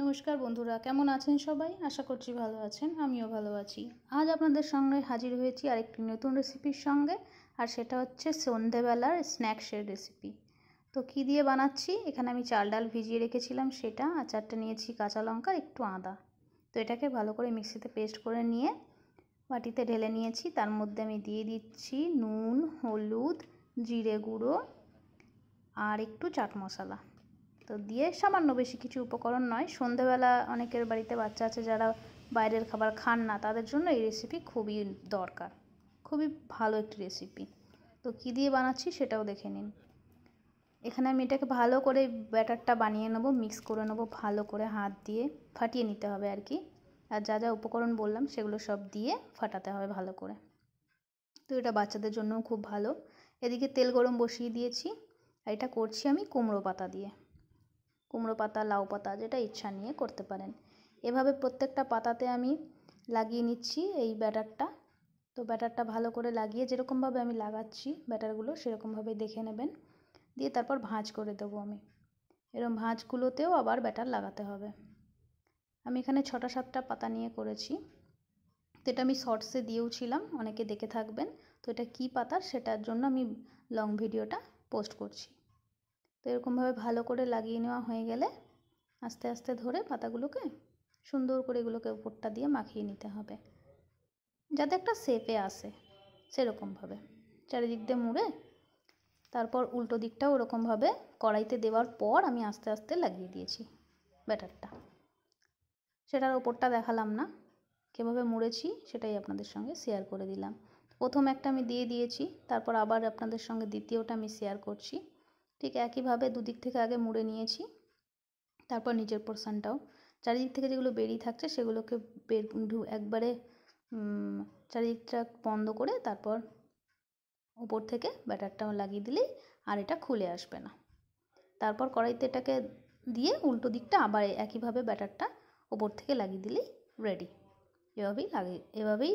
নমস্কার বন্ধুরা, কেমন আছেন সবাই? আশা করছি ভালো আছেন, আমিও ভালো আছি। আজ আপনাদের সঙ্গে হাজির হয়েছি আরেকটি নতুন রেসিপির সঙ্গে, আর সেটা হচ্ছে সন্ধেবেলার স্ন্যাক্সের রেসিপি। তো কী দিয়ে বানাচ্ছি, এখানে আমি চাল ডাল ভিজিয়ে রেখেছিলাম সেটা, আর 4টে নিয়েছি কাঁচা লঙ্কা, একটু আদা। তো এটাকে ভালো করে মিক্সিতে পেস্ট করে নিয়ে বাটিতে ঢেলে নিয়েছি। তার মধ্যে আমি দিয়ে দিচ্ছি নুন, হলুদ, জিরে গুঁড়ো আর একটু চাট মশলা। তো দিয়ে সামান্য, বেশি কিছু উপকরণ নয়। সন্ধেবেলা অনেকের বাড়িতে বাচ্চা আছে যারা বাইরের খাবার খান না, তাদের জন্য এই রেসিপি খুবই দরকার, খুবই ভালো একটি রেসিপি। তো কী দিয়ে বানাচ্ছি সেটাও দেখে নিন। এখানে আমি এটাকে ভালো করে ব্যাটারটা বানিয়ে নেবো, মিক্স করে নেবো ভালো করে, হাত দিয়ে ফাটিয়ে নিতে হবে আর কি। আর যা যা উপকরণ বললাম সেগুলো সব দিয়ে ফাটাতে হবে ভালো করে। তো এটা বাচ্চাদের জন্যও খুব ভালো। এদিকে তেল গরম বসিয়ে দিয়েছি, আর এটা করছি আমি কুমড়ো পাতা দিয়ে। কুমড়ো পাতা, লাউ পাতা, যেটা ইচ্ছা নিয়ে করতে পারেন। এভাবে প্রত্যেকটা পাতাতে আমি লাগিয়ে নিচ্ছি এই ব্যাটারটা। তো ব্যাটারটা ভালো করে লাগিয়ে, যেরকমভাবে আমি লাগাচ্ছি ব্যাটারগুলো সেরকমভাবে দেখে নেবেন, দিয়ে তারপর ভাঁজ করে দেবো আমি। এরকম ভাঁজগুলোতেও আবার ব্যাটার লাগাতে হবে। আমি এখানে 6টা 7টা পাতা নিয়ে করেছি। তো এটা আমি শর্টসে দিয়েও ছিলাম, অনেকে দেখে থাকবেন। তো এটা কী পাতা সেটার জন্য আমি লং ভিডিওটা পোস্ট করছি। তো এরকমভাবে ভালো করে লাগিয়ে নেওয়া হয়ে গেলে আস্তে আস্তে ধরে পাতাগুলোকে সুন্দর করে এগুলোকে উপরটা দিয়ে মাখিয়ে নিতে হবে, যাতে একটা শেপে আসে সেরকমভাবে। চারিদিক দিয়ে মুড়ে তারপর উল্টো দিকটাও ওরকমভাবে কড়াইতে দেওয়ার পর আমি আস্তে আস্তে লাগিয়ে দিয়েছি ব্যাটারটা। সেটার ওপরটা দেখালাম না, কীভাবে মুড়েছি সেটাই আপনাদের সঙ্গে শেয়ার করে দিলাম। প্রথম একটা আমি দিয়ে দিয়েছি, তারপর আবার আপনাদের সঙ্গে দ্বিতীয়টা আমি শেয়ার করছি। ঠিক একইভাবে দুদিক থেকে আগে মুড়ে নিয়েছি, তারপর নিচের পোর্শনটাও চারিদিক থেকে যেগুলো বেরিয়ে থাকছে সেগুলোকে একবারে চারিদিকটা বন্ধ করে তারপর উপর থেকে ব্যাটারটাও লাগিয়ে দিলেই আর এটা খুলে আসবে না। তারপর কড়াইতে এটাকে দিয়ে উল্টো দিকটা আবার একইভাবে ব্যাটারটা উপর থেকে লাগিয়ে দিলেই রেডি। এভাবেই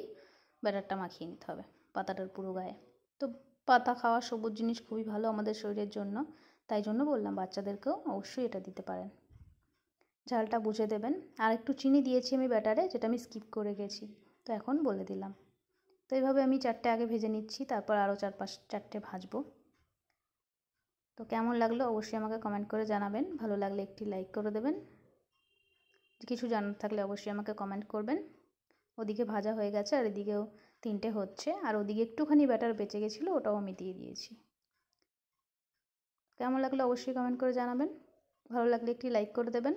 ব্যাটারটা মাখিয়ে নিতে হবে পাতাটার পুরো গায়ে। তো পাতা খাওয়া, সবুজ জিনিস খুবই ভালো আমাদের শরীরের জন্য, তাই জন্য বললাম বাচ্চাদেরকেও অবশ্যই এটা দিতে পারেন। ঝালটা বুঝে দেবেন। আর একটু চিনি দিয়েছি আমি ব্যাটারে, যেটা আমি স্কিপ করে গেছি, তো এখন বলে দিলাম। তো এইভাবে আমি 4টে আগে ভেজে নিচ্ছি, তারপর আরও 4টে ভাজবো। তো কেমন লাগলো অবশ্যই আমাকে কমেন্ট করে জানাবেন। ভালো লাগলে একটি লাইক করে দেবেন। কিছু জানার থাকলে অবশ্যই আমাকে কমেন্ট করবেন। ওদিকে ভাজা হয়ে গেছে আর এদিকেও 3টে হচ্ছে, আর ওদিকে একটুখানি ব্যাটার বেঁচে গেছিলো, ওটাও আমি দিয়ে দিয়েছি। কেমন লাগলো অবশ্যই কমেন্ট করে জানাবেন। ভালো লাগলে একটি লাইক করে দেবেন।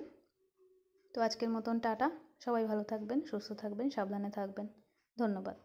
তো আজকের মতন টাটা। সবাই ভালো থাকবেন, সুস্থ থাকবেন, সাবধানে থাকবেন। ধন্যবাদ।